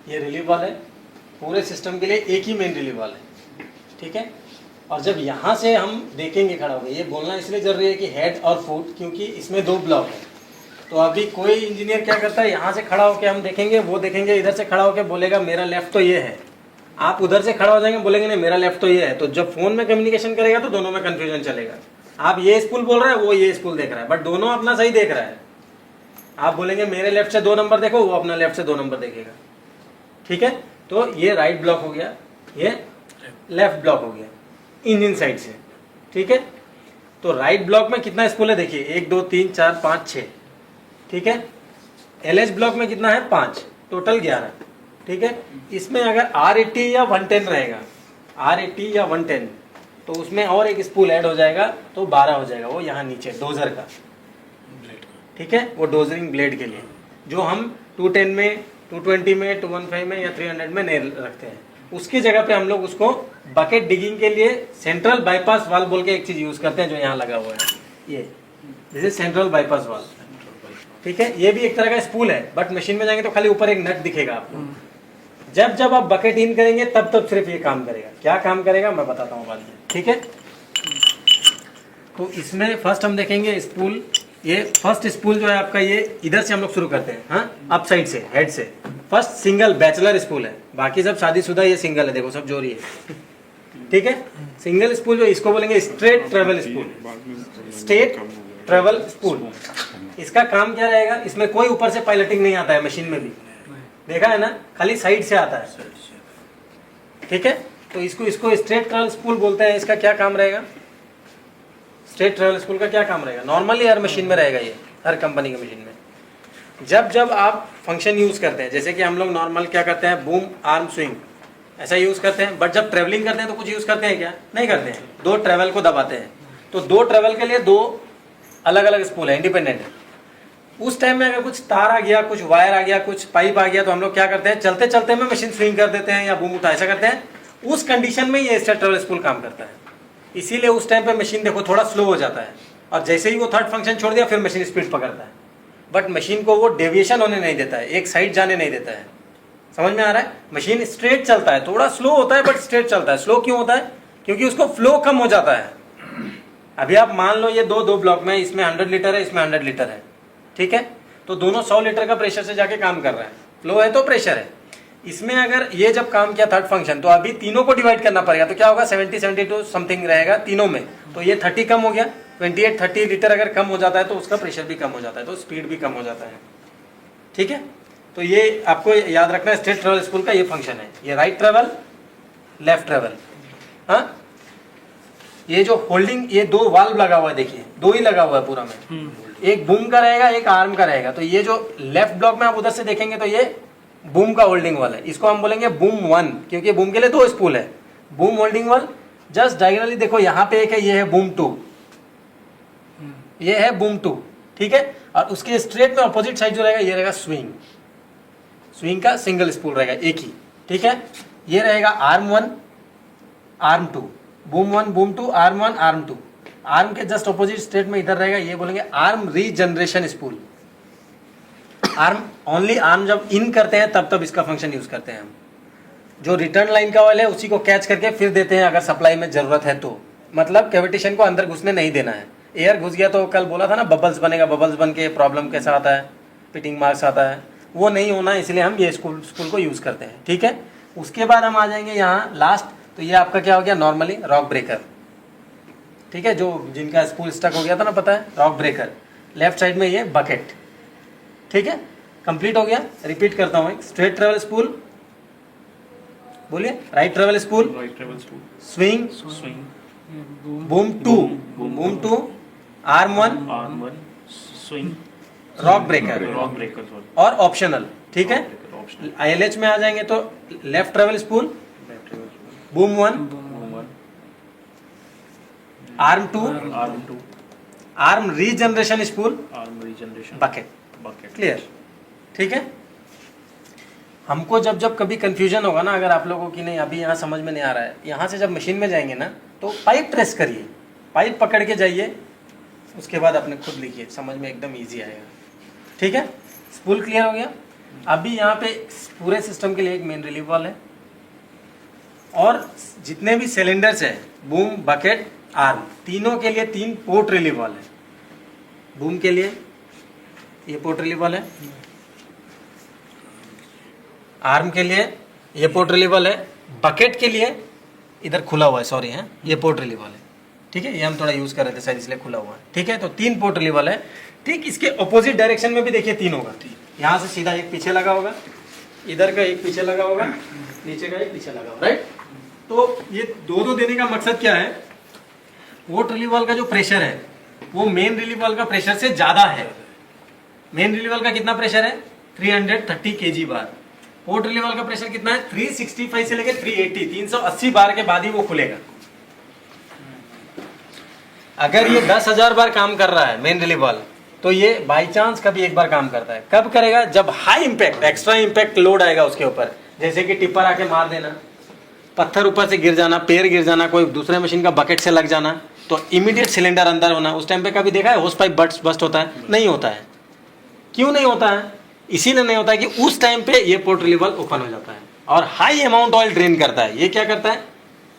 ये रिलीव वाल है, पूरे सिस्टम के लिए एक ही मेन रिलीव वाल है, ठीक है। और जब यहाँ से हम देखेंगे खड़ा होकर, ये बोलना इसलिए जरूरी है कि हेड और फुट, क्योंकि इसमें 2 ब्लॉक है। तो अभी कोई इंजीनियर क्या करता है, यहाँ से खड़ा होकर हम देखेंगे, वो देखेंगे, इधर से खड़ा होकर बोलेगा मेरा लेफ्ट तो ये है, आप उधर से खड़ा हो जाएंगे बोलेंगे नहीं मेरा लेफ्ट तो ये है। तो जब फोन में कम्युनिकेशन करेगा तो दोनों में कंफ्यूजन चलेगा। आप ये स्पूल बोल रहे हैं, वो ये स्पूल देख रहा है, बट दोनों अपना सही देख रहा है। आप बोलेंगे मेरे लेफ्ट से 2 नंबर देखो, वो अपना लेफ्ट से 2 नंबर देखेगा, ठीक है। तो ये राइट ब्लॉक हो गया, ये लेफ्ट ब्लॉक हो गया इंजन साइड से, ठीक है। तो राइट ब्लॉक में कितना स्पूल है देखिए, 1 2 3 4 5 6, ठीक है। LH ब्लॉक में कितना है, 5, टोटल 11, ठीक है। इसमें अगर R80 या 110 रहेगा, R80 या 110, तो उसमें और एक स्पूल ऐड हो जाएगा तो 12 हो जाएगा, वो यहाँ नीचे डोजर का, ठीक है, वो डोजरिंग ब्लेड के लिए, जो हम 210 में 220 में 215 में या 300 में नहीं रखते हैं। उसकी जगह पे हम लोग उसको बकेट डिगिंग के लिए सेंट्रल बाईपास वाल्व बोल के एक चीज यूज करते हैं, जो यहाँ लगा हुआ है, ये जैसे सेंट्रल बाईपास वाल्व, ठीक है। ये भी एक तरह का स्पूल है, बट मशीन में जाएंगे तो खाली ऊपर एक नट दिखेगा आपको। जब जब आप बकेट इन करेंगे तब तब सिर्फ ये काम करेगा। क्या काम करेगा मैं बताता हूँ बाद में, ठीक है। तो इसमें फर्स्ट हम देखेंगे स्पूल, ये फर्स्ट स्पूल जो है आपका, ये इधर से हम लोग शुरू करते हैं, हाँ, अप साइड से, हेड से। फर्स्ट सिंगल बैचलर स्पूल है, बाकी सब शादीशुदा, ये सिंगल है, देखो सब जोड़ी है, ठीक है। सिंगल स्पूल जो इसको बोलेंगे straight travel spool, straight travel spool. इसका काम क्या रहेगा, इसमें कोई ऊपर से पायलटिंग नहीं आता है, मशीन में भी देखा है ना, खाली साइड से आता है, ठीक है। तो इसको स्ट्रेट ट्रेवल स्पूल बोलते हैं। इसका क्या काम रहेगा, स्ट्रेट ट्रेवल स्पूल का क्या काम रहेगा, नॉर्मली हर मशीन में रहेगा, ये हर कंपनी की मशीन में। जब जब आप फंक्शन यूज करते हैं, जैसे कि हम लोग नॉर्मल क्या करते हैं, बूम आर्म स्विंग ऐसा यूज करते हैं, बट जब ट्रेवलिंग करते हैं तो कुछ यूज करते हैं क्या, नहीं करते हैं, 2 ट्रेवल को दबाते हैं। तो 2 ट्रेवल के लिए 2 अलग अलग स्पूल है, इंडिपेंडेंट है। उस टाइम में अगर कुछ तार आ गया, कुछ वायर आ गया, कुछ पाइप आ गया, तो हम लोग क्या करते हैं, चलते चलते में मशीन स्विंग कर देते हैं या बूम उठा, ऐसा करते हैं। उस कंडीशन में ये स्ट्रेट ट्रेवल स्पूल काम करता है। इसीलिए उस टाइम पे मशीन देखो थोड़ा स्लो हो जाता है, और जैसे ही वो थर्ड फंक्शन छोड़ दिया फिर मशीन स्पीड पकड़ता है, बट मशीन को वो डेविएशन होने नहीं देता है, एक साइड जाने नहीं देता है। समझ में आ रहा है, मशीन स्ट्रेट चलता है, थोड़ा स्लो होता है बट स्ट्रेट चलता है। स्लो क्यों होता है, क्योंकि उसको फ्लो कम हो जाता है। अभी आप मान लो ये दो ब्लॉक में, इसमें 100 लीटर है, इसमें 100 लीटर है, ठीक है। तो दोनों 100 लीटर का प्रेशर से जाके काम कर रहा है, फ्लो है तो प्रेशर है। इसमें अगर ये जब काम किया थर्ड फंक्शन, तो अभी तीनों को डिवाइड करना पड़ेगा, तो क्या होगा 70-72 समथिंग रहेगा तीनों में, तो ये 30 कम हो गया, 28-30 लीटर अगर कम हो जाता है तो उसका प्रेशर भी कम हो जाता है, तो स्पीड भी कम हो जाता है, ठीक है। तो ये आपको याद रखना है, स्ट्रेट ट्रेवल स्पूल का ये फंक्शन है, ये राइट ट्रेवल लेफ्ट ट्रेवल। हाँ, ये जो होल्डिंग, ये 2 वाल्व लगा हुआ है, देखिए 2 ही लगा हुआ है पूरा में, एक बूम का रहेगा, एक आर्म का रहेगा। तो ये जो लेफ्ट ब्लॉक में आप उधर से देखेंगे तो ये बूम का होल्डिंग वाल है, इसको हम बोलेंगे बूम 1, क्योंकि बूम के लिए 2 स्पूल है, बूम होल्डिंग वाल। जस्ट डायगोनली देखो यहाँ पे एक है, ये है बूम 2, ये है बूम 2, ठीक है। और उसके स्ट्रेट में अपोजिट साइड जो रहेगा ये रहेगा स्विंग, स्विंग का सिंगल स्पूल रहेगा एक ही, ठीक है। ये रहेगा arm 1 arm 2, boom 1 boom 2, arm 1 arm 2। Arm के जस्ट अपोजिट स्टेट में इधर रहेगा, ये बोलेंगे arm regeneration spool. Arm only arm जब इन करते हैं तब इसका फंक्शन यूज करते हैं हम। जो रिटर्न लाइन का ऑयल है उसी को कैच करके फिर देते हैं अगर सप्लाई में जरूरत है तो, मतलब कैविटेशन को अंदर घुसने नहीं देना है। एयर घुस गया तो कल बोला था ना बबल्स बनेगा, बबल्स बन के प्रॉब्लम कैसा आता है, फिटिंग मार्क्स आता है, वो नहीं होना, इसलिए हम ये स्पूल को यूज करते हैं, ठीक है। उसके बाद हम आ जाएंगे यहाँ लास्ट, तो ये आपका क्या हो गया, नॉर्मली रॉक ब्रेकर, ठीक है, जो जिनका स्पूल स्टक हो गया था ना, पता है, रॉक ब्रेकर। लेफ्ट साइड में ये बकेट, ठीक है, कंप्लीट हो गया। रिपीट करता हूं, एक स्ट्रेट ट्रेवल स्पूल, बोलिए, right travel spool, swing, boom 2, arm 1, swing, rock breaker और ऑप्शनल, ठीक है। ILH में आ जाएंगे तो left travel spool, boom 1, arm 2, arm regeneration spool, bucket. Clear, ठीक है। हमको जब जब कभी कंफ्यूजन होगा ना, अगर आप लोगों की नहीं अभी यहाँ समझ में नहीं आ रहा है, यहाँ से जब मशीन में जाएंगे ना तो पाइप ट्रेस करिए, पाइप पकड़ के जाइए, उसके बाद अपने खुद लिखिए, समझ में एकदम इजी आएगा, ठीक है। स्पूल क्लियर हो गया। अभी यहाँ पे पूरे सिस्टम के लिए एक मेन रिलीफ वाल्व है और जितने भी सिलेंडर्स है बूम, बकेट, आर्म, तीनों के लिए 3 पोर्ट रिलीफ वाल्व है। बूम के लिए ये पोर्ट रिलीफ वाल्व है, आर्म के लिए ये पोर्ट रिलीफ वाल्व है, बकेट के लिए इधर खुला हुआ है, सॉरी है, ये पोर्ट रिलीफ वाल्व है। ठीक है, ये हम थोड़ा यूज कर रहे थे शायद इसलिए खुला हुआ है। ठीक है, तो 3 पोर्ट रिलीफ वाल्व है। ठीक, इसके ऑपोजिट डायरेक्शन में भी देखिए 3 होगा। यहाँ से सीधा एक पीछे लगा होगा, इधर का एक पीछे लगा होगा, नीचे का एक पीछे लगा होगा, राइट। तो ये दो देने का मकसद क्या है, पोर्ट रिलीफ वाल्व का जो प्रेशर है वो मेन रिलीफ वाल्व का प्रेशर से ज्यादा है। मेन रिलीफ वाल्व का कितना प्रेशर है, 330 kg बार। पोर्ट रिलीफ वाल्व का प्रेशर कितना है, 365 से लेकर 380, 380 बार के बाद ही वो खुलेगा। अगर ये 10,000 बार काम कर रहा है मेन रिलीफ वाल्व, तो ये बाई चांस कभी एक बार काम करता है। कब करेगा, जब high impact, extra impact load आएगा उसके ऊपर, जैसे कि टिप्पर आके मार देना, पत्थर ऊपर से गिर जाना, पैर गिर जाना, कोई दूसरे मशीन का बकेट से लग जाना, तो इमीडिएट सिलेंडर अंदर होना। उस टाइम पे कभी देखा है होस पाइप बस्ट होता है? नहीं होता है। क्यों नहीं होता है? इसीलिए नहीं होता है कि उस टाइम पे ये पोर्ट रिलीफ वाल्व ओपन हो जाता है और हाई अमाउंट ऑयल ड्रेन करता है। ये क्या करता है,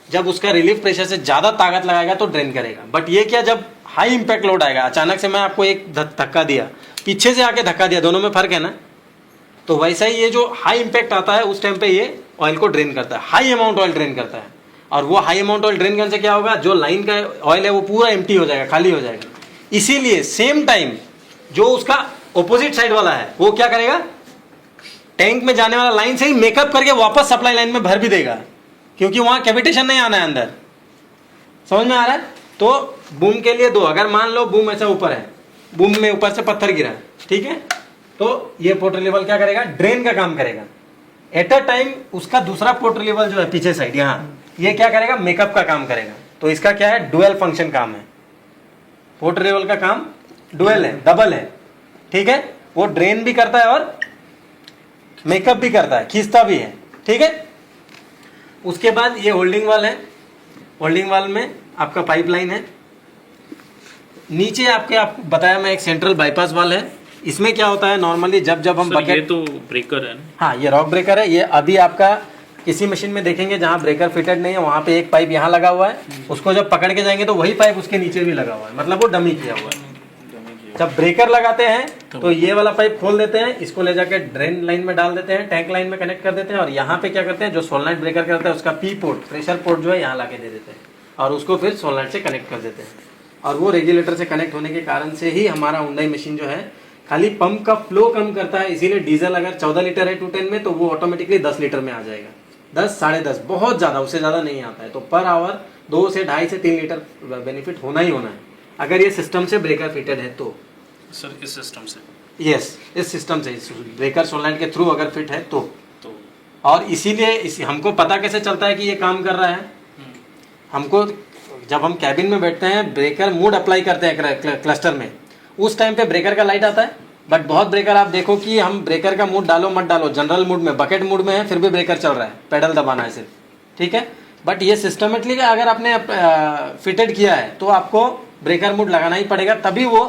जब उसका रिलीफ प्रेशर से ज्यादा ताकत लगाएगा तो ड्रेन करेगा। बट ये क्या, जब हाई इंपैक्ट लोड आएगा, अचानक से मैं आपको एक धक्का दिया, पीछे से आके धक्का दिया, दोनों में फर्क है ना। तो वैसा ही ये जो हाई इंपैक्ट आता है उस टाइम पे ये ऑयल को ड्रेन करता है, हाई अमाउंट ऑयल ड्रेन करता है। और वो हाई अमाउंट ऑयल ड्रेन करने से क्या होगा, जो लाइन का ऑयल है वो पूरा एम्प्टी हो जाएगा, खाली हो जाएगा। इसीलिए सेम टाइम जो उसका ऑपोजिट साइड वाला है वो क्या करेगा, टैंक में जाने वाला लाइन से ही मेकअप करके वापस सप्लाई लाइन में भर भी देगा, क्योंकि वहां कैविटेशन नहीं आना है अंदर। समझ में आ रहा है? तो बूम के लिए 2, अगर मान लो बूम ऐसा ऊपर है, बूम में ऊपर से पत्थर गिरा है, ठीक है, तो ये पोर्ट रिलीफ वाल्व क्या करेगा, ड्रेन का काम करेगा। एट अ टाइम उसका दूसरा पोर्ट रिलीफ वाल्व जो है पीछे साइड यहाँ, ये क्या करेगा, मेकअप का काम करेगा। तो इसका क्या है, डुअल फंक्शन काम है। पोर्ट रिलीफ वाल्व का काम डुअल है, डबल है। ठीक है, वो ड्रेन भी करता है और मेकअप भी करता है, खींचता भी है। ठीक है, उसके बाद ये होल्डिंग वाल्व है। होल्डिंग वाल्व में आपका पाइपलाइन है, नीचे आपको बताया मैं एक सेंट्रल बाईपास वाल्व है। इसमें क्या होता है, नॉर्मली जब हम बकेट, ये तो ब्रेकर है ना? हाँ, ये रॉक ब्रेकर है। ये अभी आपका किसी मशीन में देखेंगे जहाँ ब्रेकर फिटेड नहीं है, वहाँ पे एक पाइप यहाँ लगा हुआ है, उसको जब पकड़ के जाएंगे तो वही पाइप उसके नीचे भी लगा हुआ है, मतलब वो डमी किया हुआ है। जब ब्रेकर लगाते हैं तो ये वाला पाइप खोल देते हैं, इसको ले जाके ड्रेन लाइन में डाल देते हैं, टैंक लाइन में कनेक्ट कर देते हैं, और यहाँ पे क्या करते हैं, जो सोलनॉइड ब्रेकर करता है उसका पी पोर्ट, प्रेशर पोर्ट जो है यहाँ लाके दे देते हैं, और उसको फिर सोलनॉइड से कनेक्ट कर देते हैं। और वो रेगुलेटर से कनेक्ट होने के कारण से ही हमारा हुंडई मशीन जो है खाली पंप का फ्लो कम करता है। इसीलिए डीजल अगर 14 लीटर है 210 में, तो वो ऑटोमेटिकली 10 लीटर में आ जाएगा, 10, 10.5, बहुत ज्यादा, उससे ज्यादा नहीं आता है। तो पर आवर 2 से 2.5 से 3 लीटर बेनिफिट होना ही होना है, अगर ये सिस्टम से ब्रेकर फिटेड है तो। सर इस सिस्टम से? यस, इस सिस्टम से, ब्रेकर सोलनॉइड के थ्रू अगर फिट है तो। और इसीलिए हमको पता कैसे चलता है कि ये काम कर रहा है, हमको जब हम कैबिन में बैठते हैं, ब्रेकर मोड अप्लाई करते हैं क्लस्टर में, उस टाइम पे ब्रेकर का लाइट आता है। बट बहुत ब्रेकर आप देखो कि हम ब्रेकर का मोड डालो मत डालो, जनरल मोड में, बकेट मोड में है, फिर भी ब्रेकर चल रहा है, पेडल दबाना है सिर्फ। ठीक है, बट ये सिस्टमेटिकली अगर आपने फिटेड किया है तो आपको ब्रेकर मोड लगाना ही पड़ेगा, तभी वो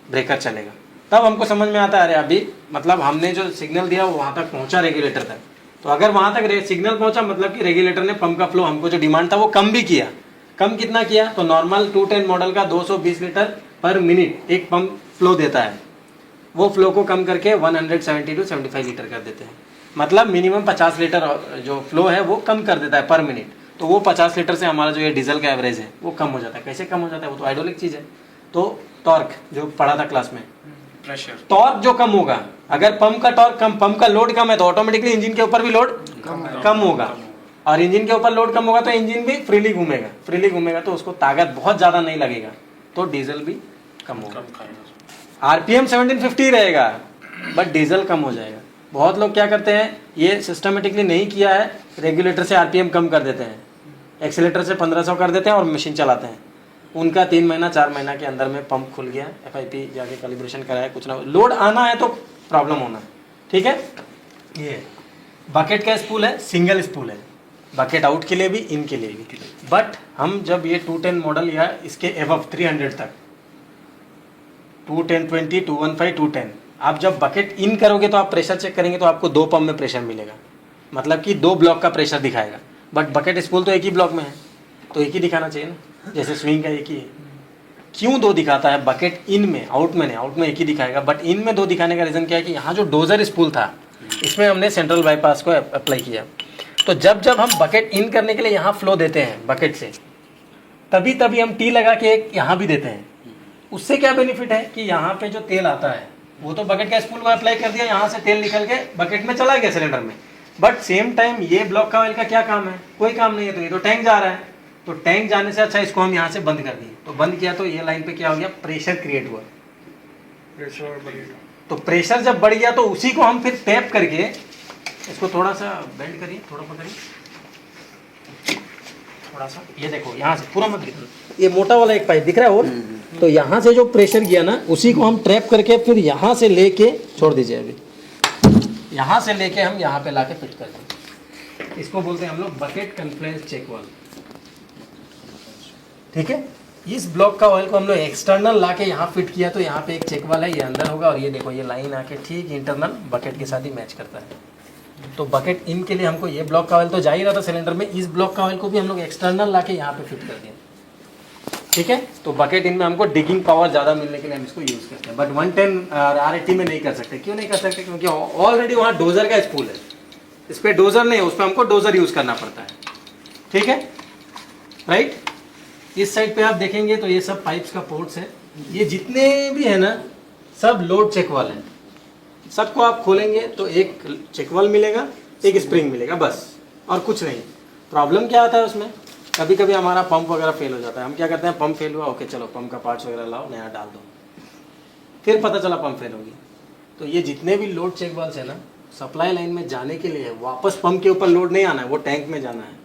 ब्रेकर चलेगा। तब हमको समझ में आता है, अरे अभी मतलब हमने जो सिग्नल दिया वो वहां तक पहुंचा रेगुलेटर तक। तो अगर वहां तक सिग्नल पहुंचा, मतलब कि रेगुलेटर ने पंप का फ्लो, हमको जो डिमांड था वो कम भी किया। कम कितना किया, तो नॉर्मल 210 मॉडल का 220 लीटर पर मिनट एक पंप फ्लो देता है, वो फ्लो को कम करके 170 to 75 लीटर कर देते हैं। मतलब मिनिमम 50 लीटर जो फ्लो है वो कम कर देता है पर मिनट। तो वो 50 लीटर से हमारा जो ये डीजल का एवरेज है वो कम हो जाता है। कैसे कम हो जाता है, वो तो हाइड्रोलिक चीज है। तो टॉर्क जो पढ़ा था क्लास में, प्रेशर, टॉर्क जो कम होगा, अगर पंप का टॉर्क कम, पंप का लोड कम है तो ऑटोमेटिकली इंजन के ऊपर भी लोड कम होगा, और इंजन के ऊपर लोड कम होगा तो इंजन भी फ्रीली घूमेगा। फ्रीली घूमेगा तो उसको ताकत बहुत ज्यादा नहीं लगेगा, तो डीजल भी कम होगा। आरपीएम 1750 रहेगा बट डीजल कम हो जाएगा। बहुत लोग क्या करते हैं, ये सिस्टमेटिकली नहीं किया है, रेगुलेटर से आरपीएम कम कर देते हैं, एक्सीलेटर से 1500 कर देते हैं और मशीन चलाते हैं। उनका 3 महीना 4 महीना के अंदर में पंप खुल गया, एफआईपी जाके कैलिब्रेशन कराया, कुछ ना, लोड आना है तो प्रॉब्लम होना है। ठीक है, ये बकेट का स्पूल है, सिंगल स्पूल है, बकेट आउट के लिए भी, इन के लिए भी। बट हम जब ये 210 मॉडल या इसके एबव 300 तक, 210, 20, 215, 210, आप जब बकेट इन करोगे तो आप प्रेशर चेक करेंगे तो आपको 2 पंप में प्रेशर मिलेगा, मतलब कि 2 ब्लॉक का प्रेशर दिखाएगा। बट बकेट स्पूल तो एक ही ब्लॉक में है, तो एक ही दिखाना चाहिए ना, जैसे स्विंग का एक ही है। क्यों 2 दिखाता है? बकेट इन में, आउट में नहीं, आउट में एक ही दिखाएगा, बट इन में 2 दिखाने का रीज़न क्या है कि यहाँ जो डोजर स्पूल था इसमें हमने सेंट्रल बाईपास को अप्लाई किया। तो जब जब हम बकेट इन करने के लिए यहाँ फ्लो देते हैं बकेट से, तभी तभी हम टी लगा के एक यहाँ भी देते हैं। उससे क्या बेनिफिट है कि यहाँ पे जो तेल आता है वो तो बकेट का स्पूल में अप्लाई कर दिया, यहाँ से तेल निकल के बकेट में चला गया सिलेंडर में। बट सेम टाइम ये ब्लॉक का ऑयल का क्या काम है? कोई काम नहीं है, तो ये तो टैंक जा रहा है। तो टैंक जाने से अच्छा इसको हम यहाँ से बंद कर दिए। तो बंद किया तो ये लाइन पे क्या हो गया? प्रेशर क्रिएट हुआ। तो प्रेशर जब बढ़ गया तो उसी को हम फिर टैप करके, इसको थोड़ा सा बेंड करिए, थोड़ा पकड़िए, थोड़ा सा, ये देखो यहाँ से पूरा मत दिखा, ये मोटा वाला एक पाइप दिख रहा है, और तो यहाँ से जो प्रेशर गया ना उसी को हम ट्रैप करके फिर यहाँ से लेके छोड़ दीजिए। अभी यहाँ से लेके हम यहाँ पे लाके फिट कर दें। इसको बोलते हैं हम लोग बकेट कन्फ्लुएंस चेक वाल्व। ठीक है, इस ब्लॉक का ऑयल को हम लोग एक्सटर्नल लाके यहाँ फिट किया तो यहाँ पे एक चेक वाल है, ये अंदर होगा, और ये देखो ये लाइन आके ठीक इंटरनल बकेट के साथ ही मैच करता है। तो बकेट इन के लिए हमको ये ब्लॉक का ऑयल तो जा ही रहा था सिलेंडर में, इस ब्लॉक का ऑयल को भी हम लोग एक्सटर्नल लाके यहाँ पे फिट कर दिया। ठीक है, तो बकेट इन में हमको डिगिंग पावर ज़्यादा मिलने के लिए हम इसको यूज़ करते हैं। बट 110 R80 में नहीं कर सकते। क्यों नहीं कर सकते? क्योंकि ऑलरेडी वहाँ डोजर का स्पूल है, इस पर डोजर नहीं है, उस पर हमको डोजर यूज़ करना पड़ता है। ठीक है, राइट। इस साइड पे आप देखेंगे तो ये सब पाइप्स का पोर्ट्स है, ये जितने भी है ना सब लोड चेक वाल है। सबको आप खोलेंगे तो एक चेक वाल मिलेगा, एक स्प्रिंग मिलेगा, बस, और कुछ नहीं। प्रॉब्लम क्या आता है उसमें? कभी कभी हमारा पंप वगैरह फेल हो जाता है। हम क्या करते हैं, पंप फेल हुआ, ओके चलो पंप का पार्ट्स वगैरह लाओ, नया डाल दो, फिर पता चला पंप फेल होगी। तो ये जितने भी लोड चेक वाल्स है ना, सप्लाई लाइन में जाने के लिए वापस पंप के ऊपर लोड नहीं आना है, वो टैंक में जाना है।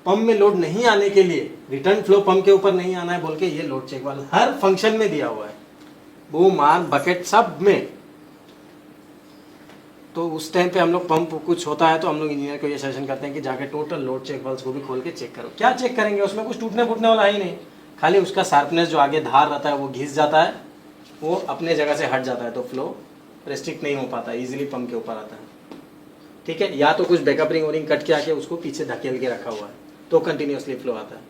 पंप में लोड नहीं आने के लिए, रिटर्न फ्लो पंप के ऊपर नहीं आना है बोल के ये लोड चेक वाल्व हर फंक्शन में दिया हुआ है, बूम आर्म बकेट सब में। तो उस टाइम पे हम लोग पंप कुछ होता है तो हम लोग इंजीनियर को ये सजेशन करते हैं कि जाके टोटल लोड चेक वाल्व्स को भी खोल के चेक करो। क्या चेक करेंगे? उसमें कुछ टूटने फूटने वाला है ही नहीं, खाली उसका शार्पनेस जो आगे धार रहता है वो घिस जाता है, वो अपने जगह से हट जाता है, तो फ्लो रेस्ट्रिक्ट नहीं हो पाता, इजीली पंप के ऊपर आता है। ठीक है, या तो कुछ बैकअप रिंग वरिंग कट के आके उसको पीछे धकेल के रखा हुआ है तो कंटिन्यूसली फ्लो आता है।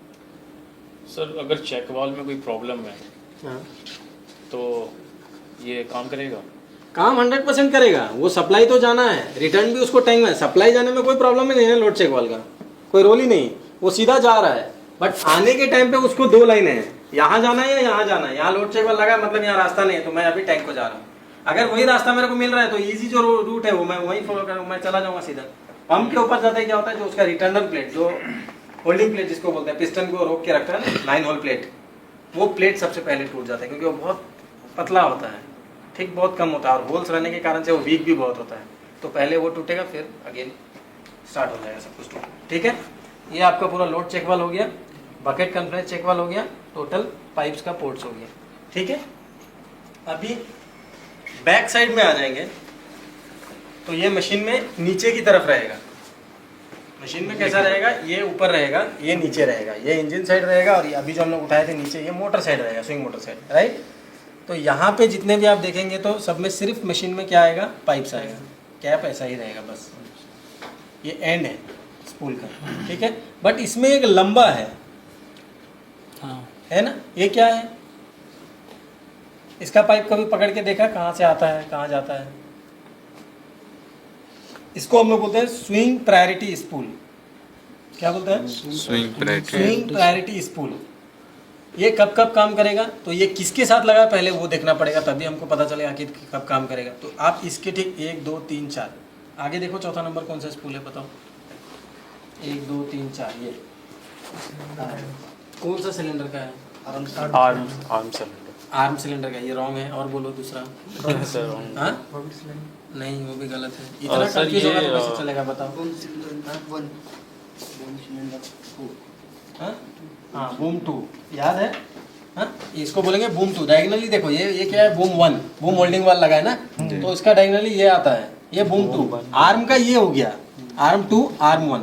सर अगर चेक वाल्व में कोई प्रॉब्लम है हाँ, तो ये काम करेगा? काम 100% करेगा। वो सप्लाई तो जाना है, रिटर्न भी उसको टैंक में, सप्लाई जाने में कोई प्रॉब्लम ही नहीं है लोड चेक वाल्व का, कोई रोल ही नहीं, वो सीधा जा रहा है। बट आने के टाइम पे उसको 2 लाइनें हैं, यहाँ जाना है या यहाँ जाना है। यहाँ लोड चेक वाल्व लगा मतलब यहाँ रास्ता नहीं है, तो मैं अभी टैंक को जा रहा हूँ। अगर वही रास्ता मेरे को मिल रहा है तो ईजी जो रूट है वो मैं वही फॉलो करूँ, मैं चला जाऊँगा सीधा। पंप के ऊपर जाते क्या होता है, जो उसका रिटर्नर प्लेट, जो होल्डिंग प्लेट जिसको बोलते हैं, पिस्टन को रोक के रखता है 9 होल प्लेट, वो प्लेट सबसे पहले टूट जाता है क्योंकि वो बहुत पतला होता है, ठीक, बहुत कम होता है, और होल्स रहने के कारण से वो वीक भी बहुत होता है। तो पहले वो टूटेगा, फिर अगेन स्टार्ट हो जाएगा सब कुछ टूट। ठीक है, ये आपका पूरा लोड चेक वाल हो गया, बकेट कन्फ्लुएंस चेक वाल हो गया, टोटल पाइप्स का पोर्ट्स हो गया। ठीक है, अभी बैक साइड में आ जाएंगे तो ये मशीन में नीचे की तरफ रहेगा। मशीन में कैसा रहेगा? ये ऊपर रहेगा, ये नीचे रहेगा, ये इंजन साइड रहेगा, और ये अभी जो हम लोग उठाए थे नीचे, ये मोटर साइड रहेगा, स्विंग मोटर साइड, राइट। तो यहाँ पे जितने भी आप देखेंगे तो सब में सिर्फ मशीन में क्या आएगा? पाइप्स आएगा, कैप ऐसा ही रहेगा बस, ये एंड है स्पूल का। ठीक है, बट इसमें एक लंबा है, हाँ है ना, ये क्या है? इसका पाइप कभी पकड़ के देखा कहाँ से आता है, कहाँ जाता है? इसको हम लोग बोलते हैं स्विंग प्रायोरिटी स्पूल। क्या बोलते हैं? Swing priority spool. ये कब कब काम करेगा? तो ये किसके साथ लगा पहले वो देखना पड़ेगा, तभी हमको पता चलेगा कि कब काम करेगा। तो आप इसके ठीक 1 2 3 4 आगे देखो, चौथा नंबर कौन सा स्पूल है बताओ? 1 2 3 4, ये कौन सा सिलेंडर का है? आर्म सिलेंडर का, ये रॉन्ग है। और बोलो दूसरा। हाँ नहीं, वो भी गलत है। इतना कंफ्यूज होगा तो कैसे चलेगा बताओ? हाँ बूम 2 याद है? हाँ, इसको बोलेंगे बूम 2। डायगनली देखो, ये क्या है? बूम 1, बूम होल्डिंग वाल लगा है ना, तो इसका डायगनली ये आता है, ये बूम 2। आर्म का ये हो गया आर्म 2, आर्म 1,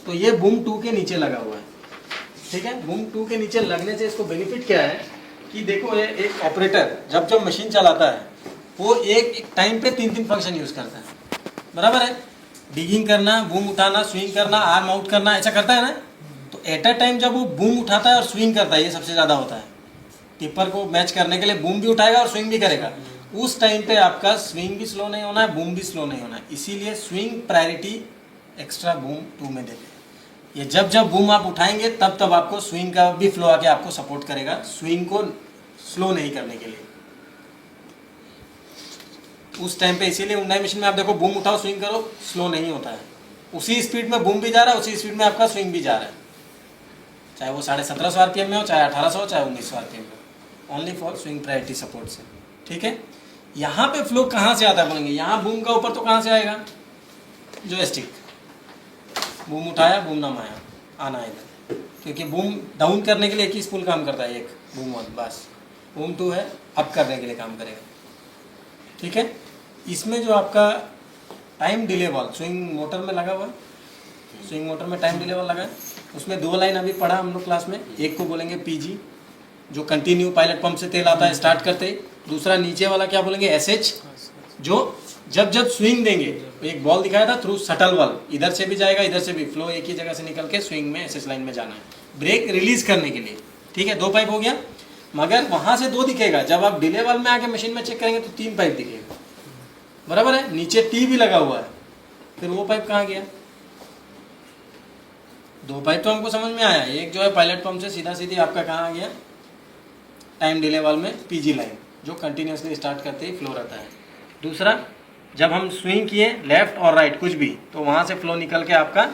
तो ये बूम 2 के नीचे लगा हुआ है। ठीक है, बूम 2 के नीचे लगने से इसको बेनिफिट क्या है कि देखो, ये एक ऑपरेटर जब मशीन चलाता है वो एक टाइम पे 3 फंक्शन यूज़ करता है, बराबर है। डिगिंग करना, बूम उठाना, स्विंग करना, आर्म आउट करना, ऐसा करता है ना। तो एट अ टाइम जब वो बूम उठाता है और स्विंग करता है, ये सबसे ज़्यादा होता है। टिपर को मैच करने के लिए बूम भी उठाएगा और स्विंग भी करेगा। उस टाइम पे आपका स्विंग भी स्लो नहीं होना है, बूम भी स्लो नहीं होना है, इसीलिए स्विंग प्रायोरिटी एक्स्ट्रा बूम 2 में देते हैं। ये जब जब बूम आप उठाएंगे तब तब आपको स्विंग का भी फ्लो आके आपको सपोर्ट करेगा, स्विंग को स्लो नहीं करने के लिए उस टाइम पे। इसीलिए उन्नाई मशीन में आप देखो, बूम उठाओ स्विंग करो, स्लो नहीं होता है। उसी स्पीड में बूम भी जा रहा है, उसी स्पीड में आपका स्विंग भी जा रहा है, चाहे वो 1750 आरपीएम में हो, चाहे 1800 हो, चाहे 1900 आरपीएम में हो, only for swing priority support से। ठीक है। यहाँ पे फ्लो कहाँ से आता है बोलेंगे, यहाँ बूम का ऊपर तो कहाँ से आएगा, जो स्टिक, बूम उठाया, बूम नाम आया, आना है इधर, क्योंकि बूम डाउन करने के लिए एक ही स्पूल काम करता है, एक बूम 1 बस। बूम 2 है अप करने के लिए काम करेगा। ठीक है। इसमें जो आपका time delay valve swing motor में लगा हुआ है, स्विंग मोटर में टाइम डिले वाल्व लगा है, उसमें 2 लाइन अभी पढ़ा हम लोग क्लास में। एक को बोलेंगे पीजी, जो कंटिन्यू पायलट पंप से तेल आता है स्टार्ट करते ही। दूसरा नीचे वाला क्या बोलेंगे, एसएच, जो जब जब स्विंग देंगे, एक बॉल दिखाया था थ्रू शटल वाल्व, इधर से भी जाएगा इधर से भी, फ्लो एक ही जगह से निकल के स्विंग में एसएच लाइन में जाना है, ब्रेक रिलीज करने के लिए। ठीक है, 2 पाइप हो गया, मगर वहां से 2 दिखेगा, जब आप डिले वाल्व में आके मशीन में चेक करेंगे तो 3 पाइप दिखेगा, बराबर है। नीचे टी भी लगा हुआ है, फिर वो पाइप कहाँ गया। 2 पाइप तो हमको समझ में आया, एक जो है पायलट पंप से सीधा सीधी आपका कहाँ आ गया, टाइम डिले वाल्व में पीजी लाइन, जो कंटिन्यूसली स्टार्ट करते ही फ्लो रहता है। दूसरा, जब हम स्विंग किए लेफ्ट और राइट कुछ भी, तो वहाँ से फ्लो निकल के आपका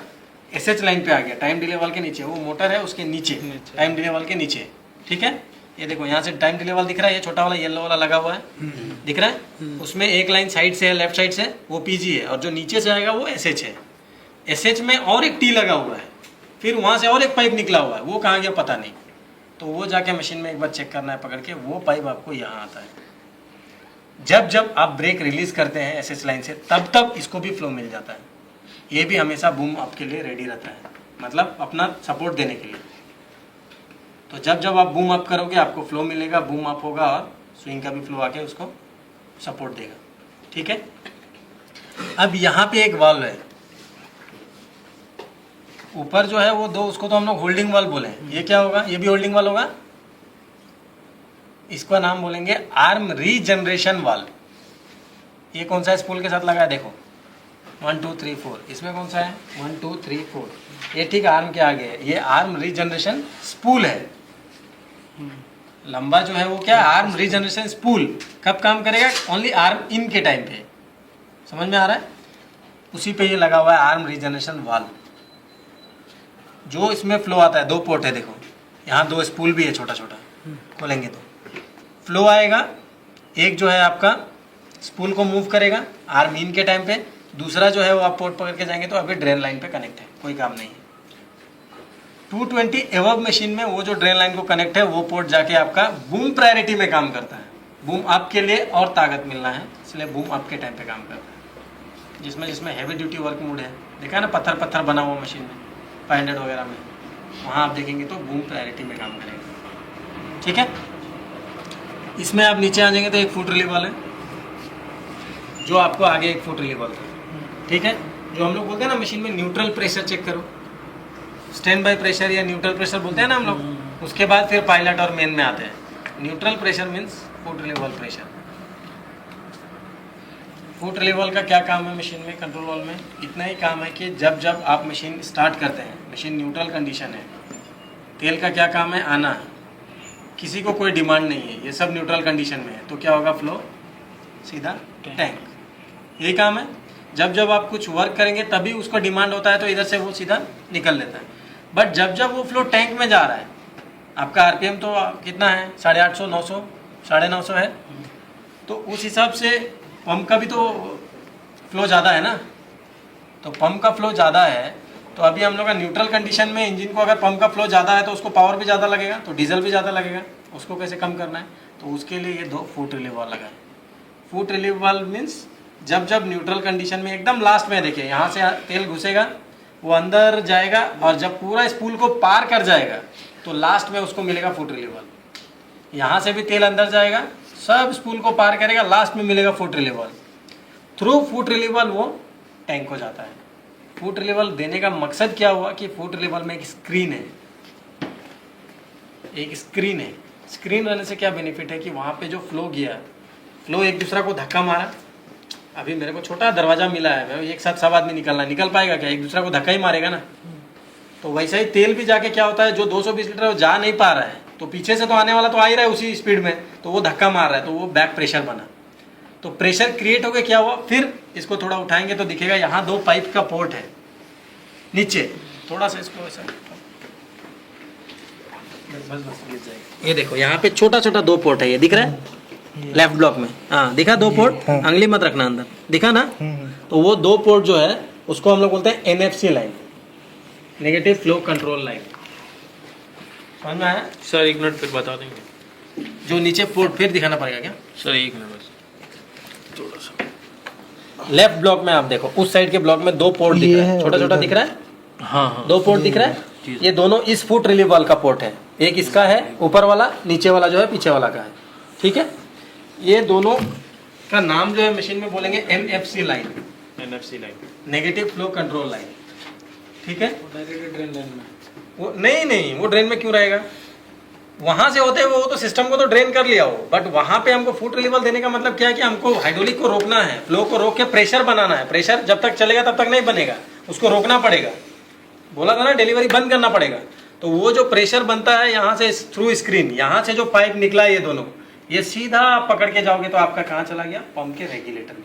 एसएच लाइन पे आ गया, टाइम डिले वाल्व के नीचे, वो मोटर है उसके नीचे, टाइम डिले वाल्व के नीचे। ठीक है, ये देखो यहाँ से टाइम डिले वाल्व दिख रहा है, ये छोटा वाला येलो वाला लगा हुआ है, दिख रहा है, उसमें एक लाइन साइड से है, लेफ्ट साइड से, वो पीजी है, और जो नीचे से आएगा वो एसएच है। एसएच में और एक टी लगा हुआ है, फिर वहाँ से और एक पाइप निकला हुआ है, वो कहाँ गया पता नहीं, तो वो जाके मशीन में एक बार चेक करना है पकड़ के, वो पाइप आपको यहाँ आता है। जब जब आप ब्रेक रिलीज करते हैं एसएच लाइन से, तब तब इसको भी फ्लो मिल जाता है। ये भी हमेशा बूम आपके लिए रेडी रहता है, मतलब अपना सपोर्ट देने के लिए। तो जब जब आप बूम अप करोगे आपको फ्लो मिलेगा, बूम अप होगा और स्विंग का भी फ्लो आके उसको सपोर्ट देगा। ठीक है। अब यहाँ पे एक वाल्व है ऊपर जो है वो 2, उसको तो हम लोग होल्डिंग वाल्व बोले हैं। ये क्या होगा, ये भी होल्डिंग वाल्व होगा, इसका नाम बोलेंगे आर्म रीजनरेशन वाल्व। ये कौन सा स्पूल के साथ लगा है, देखो 1 2 3 4, इसमें कौन सा है 1 2 3 4, ये ठीक आर्म के आगे है, ये आर्म रीजनरेशन स्पूल है। लंबा जो है वो क्या, आर्म रीजनरेशन स्पूल कब काम करेगा, ओनली आर्म इन के टाइम पे, समझ में आ रहा है। उसी पे ये लगा हुआ है आर्म रीजनरेशन वाल्व। जो इसमें फ्लो आता है, 2 पोर्ट है, देखो यहाँ 2 स्पूल भी है, छोटा छोटा, खोलेंगे तो फ्लो आएगा। एक जो है आपका स्पूल को मूव करेगा आर्म इन के टाइम पे, दूसरा जो है वो आप पोर्ट पकड़ के जाएंगे तो अभी ड्रेन लाइन पे कनेक्ट है, कोई काम नहीं है। 220 एवब मशीन में वो जो ड्रेन लाइन को कनेक्ट है, वो पोर्ट जाके आपका बूम प्रायोरिटी में काम करता है, बूम अप के लिए और ताकत मिलना है, इसलिए बूम अप के टाइम पे काम करता है। जिसमें जिसमें हैवी ड्यूटी वर्क मोड है, देखा है ना, पत्थर पत्थर बना हुआ मशीन में 500 वगैरह में, वहाँ आप देखेंगे तो बूम प्रायोरिटी में काम करेगा। ठीक है। इसमें आप नीचे आ जाएंगे तो 1 फुट रिलीवर है, जो आपको आगे 1 फुट रिलीवर है। ठीक है। जो हम लोग बोलते हैं ना मशीन में न्यूट्रल प्रेशर चेक करो, स्टैंड बाय प्रेशर या न्यूट्रल प्रेशर बोलते हैं ना हम लोग, उसके बाद फिर पायलट और मेन में आते हैं। Neutral pressure means foot reliever pressure. Foot reliever का क्या काम है मशीन में, कंट्रोल वाल्व में, इतना ही काम है कि जब जब आप मशीन स्टार्ट करते हैं, मशीन न्यूट्रल कंडीशन है, तेल का क्या काम है, आना है, किसी को कोई डिमांड नहीं है, ये सब न्यूट्रल कंडीशन में है, तो क्या होगा, फ्लो सीधा टैंक, यही काम है। जब जब आप कुछ वर्क करेंगे तभी उसको डिमांड होता है, तो इधर से वो सीधा निकल लेता है। बट जब जब वो फ्लो टैंक में जा रहा है, आपका आरपीएम तो कितना है, 850 900 950 है, तो उस हिसाब से पंप का भी तो फ्लो ज़्यादा है ना, तो पंप का फ्लो ज़्यादा है, तो अभी हम लोग का न्यूट्रल कंडीशन में इंजन को अगर पंप का फ्लो ज़्यादा है तो उसको पावर भी ज़्यादा लगेगा, तो डीजल भी ज़्यादा लगेगा, उसको कैसे कम करना है, तो उसके लिए ये 2 फुट रिलीव वाल्व लगा है। फुट रिलीव वाल्व मीन्स जब जब न्यूट्रल कंडीशन में एकदम लास्ट में, देखिए यहाँ से तेल घुसेगा, वो अंदर जाएगा, और जब पूरा स्पूल को पार कर जाएगा तो लास्ट में उसको मिलेगा फुट रिलीव वाल्व। यहाँ से भी तेल अंदर जाएगा, सब स्पूल को पार करेगा, लास्ट में मिलेगा फुट रिलीवल। थ्रू फुट रिलीवल वो टैंक हो जाता है। फुट रिलीवल देने का मकसद क्या हुआ कि फुट रिलीवल में एक स्क्रीन है, एक स्क्रीन है। स्क्रीन रहने से क्या बेनिफिट है कि वहाँ पे जो फ्लो गया, फ्लो एक दूसरा को धक्का मारा। अभी मेरे को छोटा दरवाजा मिला है, एक साथ सब आदमी निकल पाएगा क्या? एक दूसरा को धक्का ही मारेगा ना। तो वैसा ही तेल भी जाके क्या होता है, जो 220 लीटर वो जा नहीं पा रहा है, तो पीछे से तो आने वाला तो आ ही रहा है उसी स्पीड में, तो वो धक्का मार रहा है, तो वो बैक प्रेशर बना। तो प्रेशर क्रिएट हो गया, क्या हुआ, फिर इसको थोड़ा उठाएंगे तो दिखेगा यहाँ 2 पाइप का पोर्ट है नीचे। थोड़ा सा इसको ऐसा बस गिर जाएगा। ये देखो यहाँ पे छोटा छोटा 2 पोर्ट है, ये दिख रहा है लेफ्ट ब्लॉक में। हाँ दिखा 2 पोर्ट, अंगली मत रखना अंदर, दिखा ना। तो वो 2 पोर्ट जो है उसको हम लोग बोलते हैं NFC line, negative flow control line. समझ में आया सर? 1 मिनट फिर बता देंगे। जो नीचे पोर्ट फिर दिखाना पड़ेगा क्या सर? 1 मिनट बस, थोड़ा सा। लेफ्ट ब्लॉक में आप देखो, उस साइड के ब्लॉक में 2 पोर्ट दिख रहा है, छोटा छोटा दिख रहा है। हाँ 2 पोर्ट दिख रहा है। ये दोनों इस फुट रिलीवल का पोर्ट है, एक इसका है ऊपर वाला, नीचे वाला जो है पीछे वाला का है। ठीक है, ये दोनों का नाम जो है मशीन में बोलेंगे NFC line, NFC line, negative flow control line. ठीक है, वो नहीं वो ड्रेन में क्यों रहेगा, वहां से होते हुए वो तो सिस्टम को तो ड्रेन कर लिया हो, बट वहां पे हमको फुट रिलीवल देने का मतलब क्या है कि हमको हाइड्रोलिक को रोकना है, फ्लो को रोक के प्रेशर बनाना है। प्रेशर जब तक चलेगा तब तक नहीं बनेगा, उसको रोकना पड़ेगा। बोला था ना डिलीवरी बंद करना पड़ेगा। तो वो जो प्रेशर बनता है यहाँ से थ्रू स्क्रीन, यहाँ से जो पाइप निकला है ये दोनों, ये सीधा आप पकड़ के जाओगे तो आपका कहाँ चला गया, पंप के रेगुलेटर में।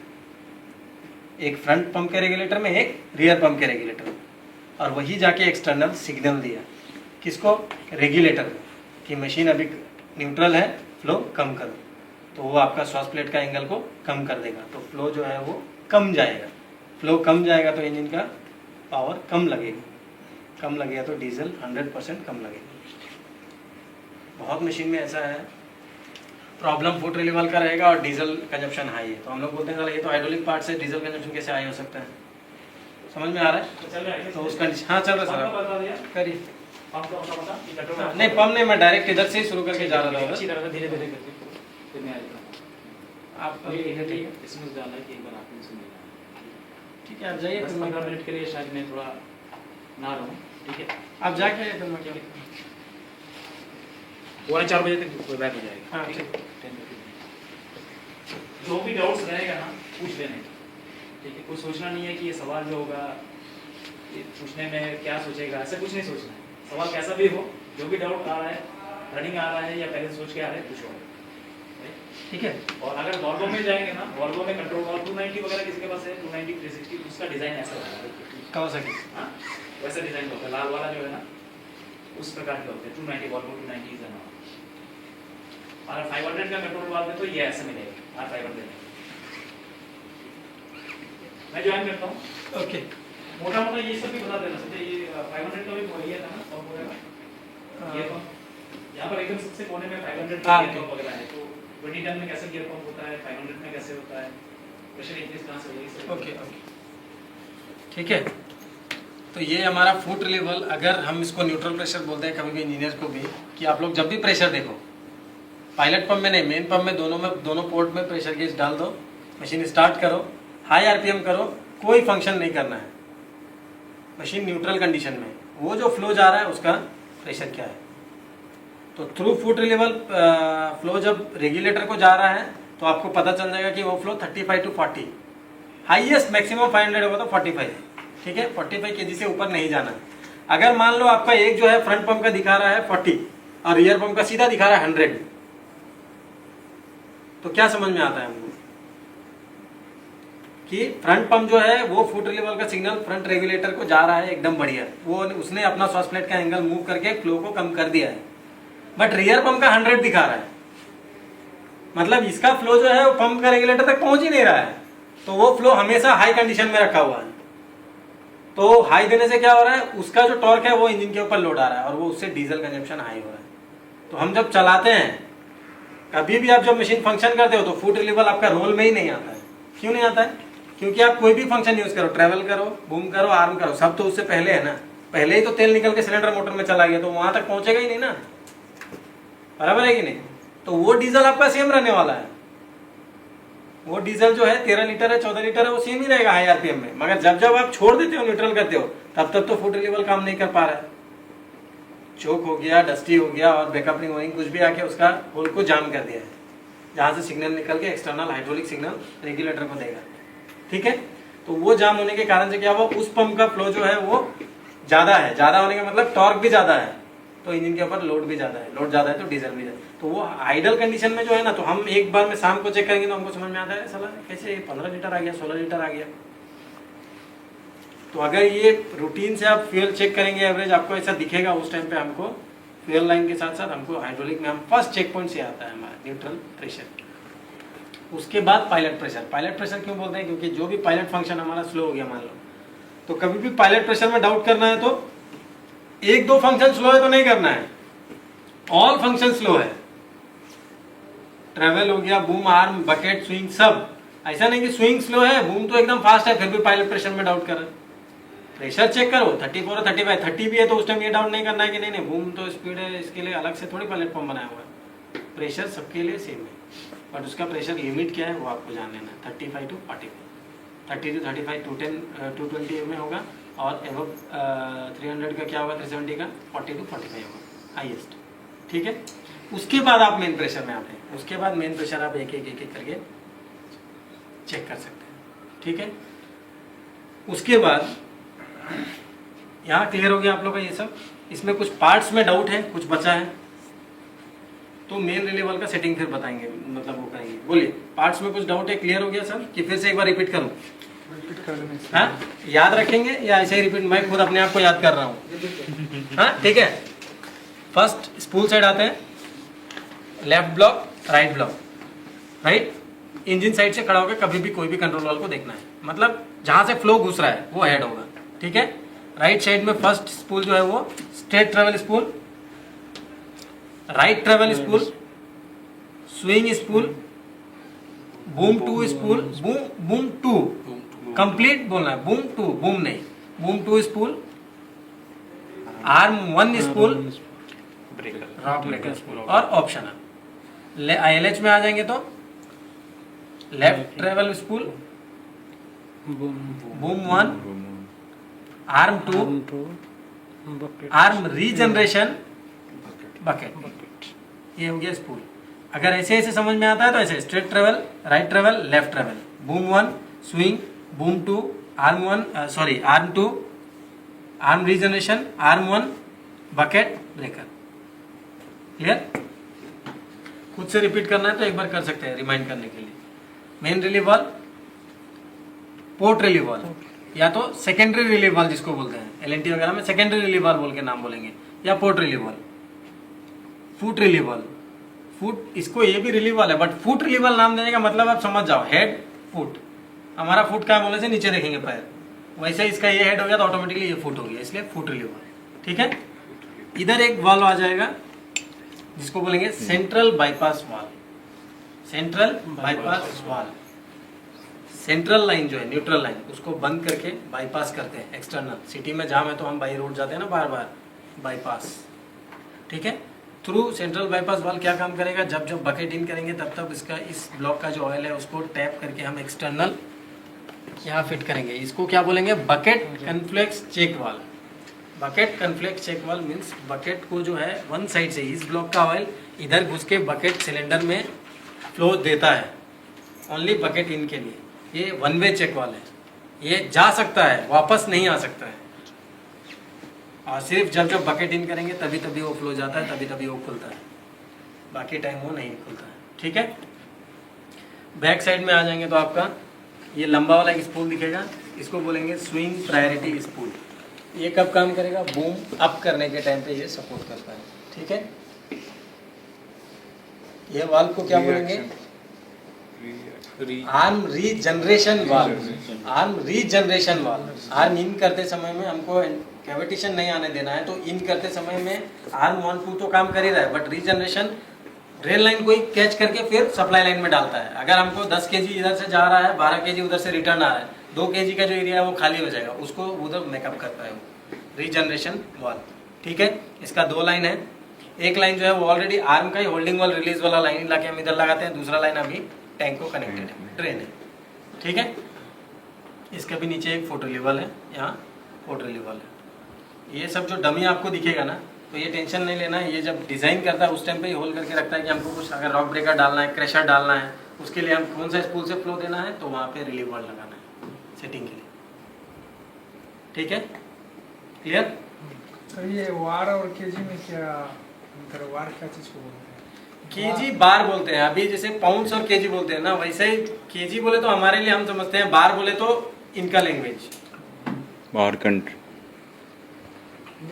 एक फ्रंट पंप के रेगुलेटर में, एक रियर पंप के रेगुलेटर में, और वही जाके एक्सटर्नल सिग्नल दिया किसको, रेगुलेटर को, कि मशीन अभी न्यूट्रल है, फ्लो कम करो। तो वो आपका श्वास प्लेट का एंगल को कम कर देगा, तो फ्लो जो है वो कम जाएगा। फ्लो कम जाएगा तो इंजन का पावर कम लगेगी, कम लगेगा तो डीजल 100% कम लगेगी। बहुत मशीन में ऐसा है प्रॉब्लम फुट रिलीवल का रहेगा और डीजल कंजप्शन हाई है, तो हम लोग बोलते हैं ये तो हाइड्रोलिक पार्ट से डीजल कंजप्शन कैसे हाई हो सकता है। समझ में आ रहा है? चल रहा है तो उसका हाँ चल रहा है सर, करिए। नहीं पंप नहीं, मैं डायरेक्ट इधर से ही शुरू करके जा रहा था, अच्छी तरह से धीरे धीरे करके फिर मैं आ जाता आप हूँ। ये इसमें डालना है कि एक बार आपने सुन ठीक है, आप जाइए, 10-15 मिनट के लिए शायद मैं थोड़ा ना रहूँ। ठीक है, आप जाके फिर मैं क्या 4 बजे तक बैक हो जाएगा। हाँ, ठीक है, ठीक। 10 जो भी डाउट्स रहेगा ना पूछ लेने। ठीक है, कुछ सोचना नहीं है कि ये सवाल जो होगा ये पूछने में क्या सोचेगा, ऐसा कुछ नहीं सोचना है। सवाल कैसा भी हो, जो भी डाउट आ रहा है, रनिंग आ रहा है या पहले सोच के आ रहा है, पूछो। ठीक है। और अगर वॉल्वो में जाएंगे ना, वॉल्वो में कंट्रोल वॉल्व 290 वगैरह किसी के पास है, 290 360, उसका डिजाइन ऐसा होता है। Kawasaki। हाँ, वैसा डिजाइन होता है, लाल वाला जो है ना उस प्रकार के होते हैं। 290 वॉल्वो 290 इज ना। और 500 का कंट्रोल वॉल्व में तो ये ऐसा मिलेगा, R500 मैं ज्वाइन करता हूँ। ओके, मोटा मोटा ये सब भी बता देना चाहिए। ये 500 का भी वही है ना, और पूरा ये पंप यहाँ पर एकदम सबसे कोने में 500 का गियर पंप वगैरह है। तो 20 टन में कैसे गियर पंप होता है, 500 में कैसे होता है, प्रेशर इंक्रीज कहाँ से होगा। ओके ओके, ठीक है। तो ये हमारा फुट रिलीवल, अगर हम इसको न्यूट्रल प्रेशर बोलते हैं कभी भी इंजीनियर को भी, कि आप लोग जब भी प्रेशर देखो, पायलट पंप में नहीं, मेन पंप में, दोनों पोर्ट में प्रेशर गेज डाल दो, मशीन स्टार्ट करो, हाई आरपीएम करो, कोई फंक्शन नहीं करना है, मशीन न्यूट्रल कंडीशन में, वो जो फ्लो जा रहा है उसका प्रेशर क्या है। तो थ्रू फुट रिलीवल फ्लो जब रेगुलेटर को जा रहा है तो आपको पता चल जाएगा कि वो फ्लो 35 to 40, हाईएस्ट मैक्सिमम 500 होगा तो 45 है। ठीक है, 45 kg से ऊपर नहीं जाना है। अगर मान लो आपका एक जो है फ्रंट पंप का दिखा रहा है 40 और रियर पंप का सीधा दिखा रहा है 100, तो क्या समझ में आता है हमको कि फ्रंट पंप जो है वो फुट रिलीवल का सिग्नल फ्रंट रेगुलेटर को जा रहा है एकदम बढ़िया, वो उसने अपना श्वास प्लेट का एंगल मूव करके फ्लो को कम कर दिया है। बट रियर पंप का 100 दिखा रहा है, मतलब इसका फ्लो जो है वो पंप का रेगुलेटर तक पहुंच ही नहीं रहा है, तो वो फ्लो हमेशा हाई कंडीशन में रखा हुआ है। तो हाई देने से क्या हो रहा है, उसका जो टॉर्क है वो इंजन के ऊपर लोड आ रहा है और वो उससे डीजल कंजप्शन हाई हो रहा है। तो हम जब चलाते हैं, कभी भी आप जब मशीन फंक्शन करते हो तो फुट रिलीवल आपका रोल में ही नहीं आता है। क्यों नहीं आता है? क्योंकि आप कोई भी फंक्शन यूज करो, ट्रेवल करो, बूम करो, आर्म करो, सब तो उससे पहले है ना। पहले ही तो तेल निकल के सिलेंडर मोटर में चला गया, तो वहां तक पहुंचेगा ही नहीं ना, बराबर है कि नहीं। तो वो डीजल आपका सेम रहने वाला है। वो डीजल जो है 13 लीटर है 14 लीटर है वो सेम ही रहेगा हाई आरपीएम में। मगर जब जब आप छोड़ देते हो न्यूट्रल करते हो तब तब तो फुट रिलीवल काम नहीं कर पा रहा है, चोक हो गया, डस्टी हो गया और बैकअप रिंग वोइंग कुछ भी आके उसका होल को जाम कर दिया है, जहां से सिग्नल निकल के एक्सटर्नल हाइड्रोलिक सिग्नल रेगुलेटर को देगा। ठीक है, तो वो जाम होने के कारण से क्या हुआ, उस पंप का फ्लो जो है वो ज्यादा है, ज्यादा होने का मतलब टॉर्क भी ज्यादा है, तो इंजन के ऊपर लोड भी ज्यादा है, लोड ज्यादा है तो डीजल भी ज्यादा है। तो वो आइडल कंडीशन में जो है ना, तो हम एक बार में शाम को चेक करेंगे तो हमको समझ में आता है साला कैसे 15 लीटर आ गया, 16 लीटर आ गया। तो अगर ये रूटीन से आप फ्यूल चेक करेंगे एवरेज आपको ऐसा दिखेगा, उस टाइम पे हमको फ्यूल लाइन के साथ साथ हमको हाइड्रोलिक में हम फर्स्ट चेक पॉइंट से आता है हमारा न्यूट्रल प्रेशर, उसके बाद पायलट प्रेशर। पायलट प्रेशर क्यों बोलते हैं, क्योंकि जो भी पायलट फंक्शन हमारा स्लो हो गया मान लो, तो कभी भी पायलट प्रेशर में डाउट करना है तो एक दो फंक्शन स्लो है तो नहीं करना है, ऑल फंक्शन स्लो है, ट्रेवल हो गया, बूम, आर्म, बकेट, स्विंग सब। ऐसा नहीं कि स्विंग स्लो है, बूम तो एकदम फास्ट है, फिर भी पायलट प्रेशर में डाउट कर रहे हैं। प्रेशर चेक करो 34 और 35, 30 भी है तो उस टाइम ये डाउट नहीं करना है कि नहीं नहीं बूम तो स्पीड है, इसके लिए अलग से थोड़ी पायलट पंप बनाया हुआ है। प्रेशर सबके लिए सेम है, बट उसका प्रेशर लिमिट क्या है वो आपको जान लेना है। 35 टू 45, 30 टू 35 220 में होगा, और एवब 300 का क्या होगा, 370 का 40 टू 45 होगा हाईएस्ट। ठीक है, उसके बाद आप मेन प्रेशर में आते हैं, उसके बाद मेन प्रेशर आप एक एक करके चेक कर सकते हैं। ठीक है, उसके बाद यहाँ क्लियर हो गया आप लोग का ये सब। इसमें कुछ पार्ट्स में डाउट है, कुछ बचा है तो मेन रिलेवल का सेटिंग फिर बताएंगे, मतलब वो करेंगे। बोलिए, पार्ट्स में कुछ डाउट है, क्लियर हो गया सर कि फिर से एक बार रिपीट करूं? हाँ, याद रखेंगे या ऐसे ही रिपीट? मैं खुद अपने आप को याद कर रहा हूँ। हाँ ठीक है, फर्स्ट स्पूल साइड आते हैं, left block, right block, right. Engine side से खड़ा होकर कभी भी कोई भी कंट्रोल वाल को देखना है, मतलब जहां से फ्लो घुस रहा है वो हेड होगा। ठीक है, राइट साइड में फर्स्ट स्पूल जो है वो straight travel spool, right travel spool, swing spool, boom two spool, boom two complete बोलना है, बूम टू, बूम नहीं, boom two spool, arm 1 spool, rock breaker spool और ऑप्शनल। ILH में आ जाएंगे तो left travel spool, boom 1, arm 2, arm regeneration, bucket. ये हो गया स्पूल। अगर ऐसे ऐसे समझ में आता है तो ऐसे straight travel, right travel, left travel, boom 1, swing, boom 2, arm 1, arm 2, arm regeneration, arm 1, bucket, breaker. Clear? खुद से रिपीट करना है तो एक बार कर सकते हैं रिमाइंड करने के लिए। Main relieve valve, port relieve valve, या तो सेकेंडरी रिलीव वाल्व जिसको बोलते हैं, LNT वगैरह में सेकेंडरी रिलीव वाल्व बोल के नाम बोलेंगे, या port relieve valve, foot relieve valve. Foot, इसको ये भी रिलीव वाल्व है, बट फुट रिलीव वाल्व नाम देने का मतलब आप समझ जाओ, हेड फुट। हमारा फुट का बोलने से नीचे देखेंगे पैर, वैसे इसका ये हेड हो गया तो ऑटोमेटिकली ये फुट हो गया, इसलिए फुट रिलीव वाल्व। ठीक है, इधर एक वाल्व आ जाएगा जिसको बोलेंगे central bypass valve. Central bypass valve, central line जो है न्यूट्रल लाइन उसको बंद करके बाईपास करते हैं एक्सटर्नल। सिटी में जाम है तो हम बाई रोड जाते हैं ना बार बार, बाईपास। ठीक है, थ्रू सेंट्रल बाईपास वाल्व क्या काम करेगा, जब जब बकेट इन करेंगे तब तब इसका इस ब्लॉक का जो ऑयल है उसको टैप करके हम एक्सटर्नल यहाँ फिट करेंगे। इसको क्या बोलेंगे, bucket conflux check valve. Bucket conflux check valve means bucket को जो है वन साइड से इस ब्लॉक का ऑयल इधर घुस के बकेट सिलेंडर में फ्लो देता है, ओनली बकेट इन के लिए। ये वन वे चेक वाल्व है, ये जा सकता है वापस नहीं आ सकता है, और सिर्फ जब जब बकेट इन करेंगे तभी तभी वो फ्लो जाता है, तभी तभी वो खुलता है, बाकी टाइम वो नहीं खुलता है। ठीक है, बैक साइड में आ जाएंगे तो आपका ये लंबा वाला एक स्पूल दिखेगा, इसको बोलेंगे स्विंग प्रायोरिटी स्पूल। ये कब काम करेगा, बूम अप करने के टाइम पे ये सपोर्ट करता है। ठीक है, ये वाल्व को क्या बोलेंगे, arm regeneration valve. Arm regeneration valve, arm in करते समय में हमको कैविटेशन नहीं आने देना है, तो इन करते समय में आर्म 1 2 तो काम कर ही रहा है, बट रीजनरेशन रेल लाइन को ही कैच करके फिर सप्लाई लाइन में डालता है। अगर हमको 10 kg इधर से जा रहा है, 12 kg उधर से रिटर्न आ रहा है, 2 kg का जो एरिया है वो खाली हो जाएगा, उसको उधर मेकअप करता है वो रीजनरेशन वाल्व। ठीक है, इसका 2 लाइन है, एक लाइन जो है वो ऑलरेडी आर्म का ही होल्डिंग वाल रिलीज वाला लाइन लाके हम इधर लगाते हैं, दूसरा लाइन अभी टैंक को कनेक्टेड है, ड्रेन है, ठीक है। इसके भी नीचे एक फुट रिलीवल है, यहाँ फुट रिलीवल है। ये सब जो डमी आपको दिखेगा ना, तो ये टेंशन नहीं लेना है, ये जब डिज़ाइन करता है उस टाइम पे ही होल्ड करके रखता है कि हमको कुछ अगर रॉक ब्रेकर डालना है, क्रैशर डालना है, उसके लिए हम कौन सा स्पूल से फ्लो देना है, तो वहाँ पे रिलीव वाल लगाना है सेटिंग के लिए, ठीक है, क्लियर। तो ये वार और केजी में क्या अंतर है? वार क्या चीज़ को बोलते हैं? केजी बार बोलते हैं, अभी जैसे पाउंड्स और केजी बोलते हैं ना, वैसे ही केजी बोले तो हमारे लिए हम समझते हैं, बार बोले तो इनका लैंग्वेज बार कंट्री,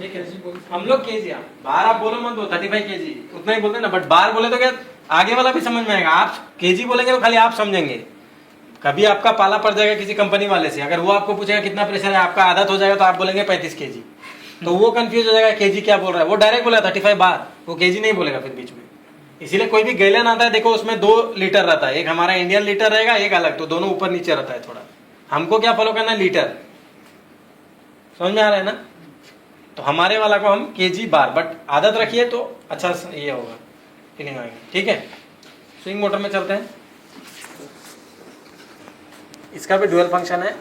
ये केजी बोलते हैं। हम लोग केजी, बार आप बोलो मत, 35 केजी उतना ही बोलते हैं ना, बट बार बोले तो क्या आगे वाला भी समझ में आएगा। आप केजी बोलेंगे तो खाली आप समझेंगे, कभी आपका पाला पड़ जाएगा किसी कंपनी वाले से, अगर वो आपको पूछेगा कितना प्रेशर है, आपका आदत हो जाएगा तो आप बोलेंगे 35 केजी, तो वो कंफ्यूज हो जाएगा केजी क्या बोल रहा है, वो डायरेक्ट बोला 35 बार, वो केजी नहीं बोलेगा फिर बीच में। इसीलिए कोई भी गैलन आता है, देखो उसमें 2 लीटर रहता है, एक हमारा इंडियन लीटर रहेगा, एक अलग, तो दोनों ऊपर नीचे रहता है थोड़ा। हमको क्या फॉलो करना है, लीटर, समझ में आ रहा है ना। तो हमारे वाला को हम केजी बार, बट आदत रखिए तो अच्छा ये होगा, फीलिंग आएगी, ठीक है। स्विंग मोटर में चलते हैं, इसका भी डुअल फंक्शन है।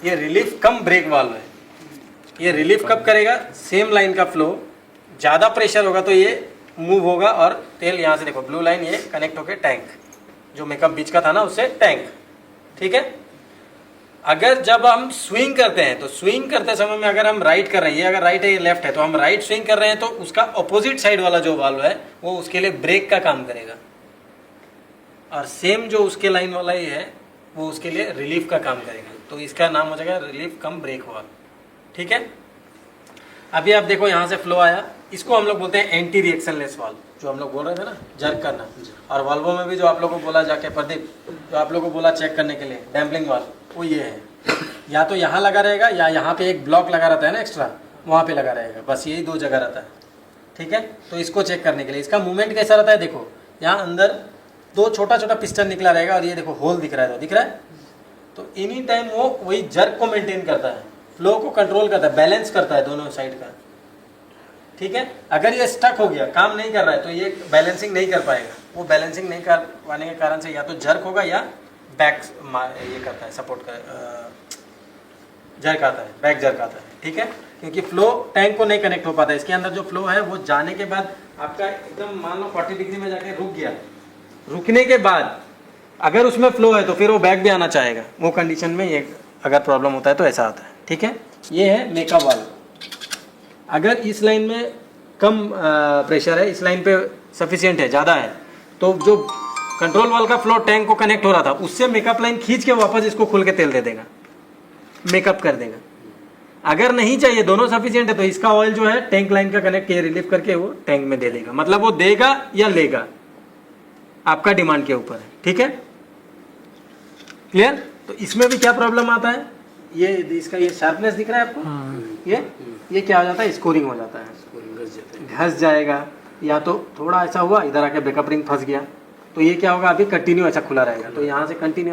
ये रिलीफ कम ब्रेक वाल्व है। ये रिलीफ कब करेगा, सेम लाइन का फ्लो, ज़्यादा प्रेशर होगा तो ये मूव होगा और तेल यहाँ से देखो ब्लू लाइन ये कनेक्ट होके टैंक, जो मेकअप बीच का था ना उससे टैंक, ठीक है। अगर जब हम स्विंग करते हैं तो स्विंग करते समय में अगर हम राइट कर रहे हैं, ये अगर राइट है ये लेफ्ट है, तो हम राइट स्विंग कर रहे हैं तो उसका अपोजिट साइड वाला जो वाल्व है वो उसके लिए ब्रेक का काम करेगा, और सेम जो उसके लाइन वाला ही है वो उसके लिए रिलीफ का काम करेगा। तो इसका नाम हो जाएगा रिलीफ कम ब्रेक वाल्व, ठीक है। अभी आप देखो यहाँ से फ्लो आया, इसको हम लोग बोलते हैं एंटी रिएक्शन लेस वाल्व, जो हम लोग बोल रहे थे ना जर्क करना। और वाल्वों में भी जो आप लोगों को बोला जाके प्रदीप, जो आप लोगों को बोला चेक करने के लिए डैम्पलिंग वाल्व, वो ये है, या तो यहाँ लगा रहेगा या यहाँ पे एक ब्लॉक लगा रहता है ना एक्स्ट्रा, वहाँ पे लगा रहेगा, बस यही 2 जगह रहता है, ठीक है। तो इसको चेक करने के लिए इसका मूवमेंट कैसा रहता है, देखो यहाँ अंदर 2 छोटा छोटा पिस्टन निकला रहेगा और ये देखो होल दिख रहा है, दिख रहा है। तो एनी टाइम वो वही जर्क को मेंटेन करता है, फ्लो को कंट्रोल करता है, बैलेंस करता है दोनों साइड का, ठीक है। अगर ये स्टक हो गया, काम नहीं कर रहा है, तो ये बैलेंसिंग नहीं कर पाएगा। वो बैलेंसिंग नहीं कर पाने के कारण से या तो जर्क होगा या बैक ये करता है, सपोर्ट कर जर्क आता है, बैक जर्क आता है, ठीक है। क्योंकि फ्लो टैंक को नहीं कनेक्ट हो पाता है, इसके अंदर जो फ्लो है वो जाने के बाद आपका एकदम मान लो 40 डिग्री में जाके रुक गया, रुकने के बाद अगर उसमें फ्लो है तो फिर वो बैक भी आना चाहेगा, वो कंडीशन में ये अगर प्रॉब्लम होता है तो ऐसा आता है, ठीक है। ये है मेकअप वाल्व। अगर इस लाइन में कम प्रेशर है, इस लाइन पे सफिशिएंट है, ज़्यादा है, तो जो कंट्रोल वाल्व का फ्लो टैंक को कनेक्ट हो रहा था उससे मेकअप लाइन खींच के वापस इसको खोल के तेल दे देगा, मेकअप कर देगा। अगर नहीं चाहिए, दोनों सफिशिएंट है, तो इसका ऑयल जो है टैंक लाइन का कनेक्ट ये रिलीव करके वो टैंक में दे देगा। मतलब वो देगा या लेगा, आपका डिमांड के ऊपर है, ठीक है, क्लियर। तो इसमें भी क्या प्रॉब्लम आता है, ये इसका ये शार्पनेस दिख रहा है आपको, ये क्या हो जाता है, स्कोरिंग हो जाता है, घस जाएगा, या तो थोड़ा ऐसा हुआ इधर आके बैकअप रिंग फंस गया, तो ये क्या होगा, अभी कंटिन्यू ऐसा खुला रहेगा, तो यहाँ से कंटिन्यू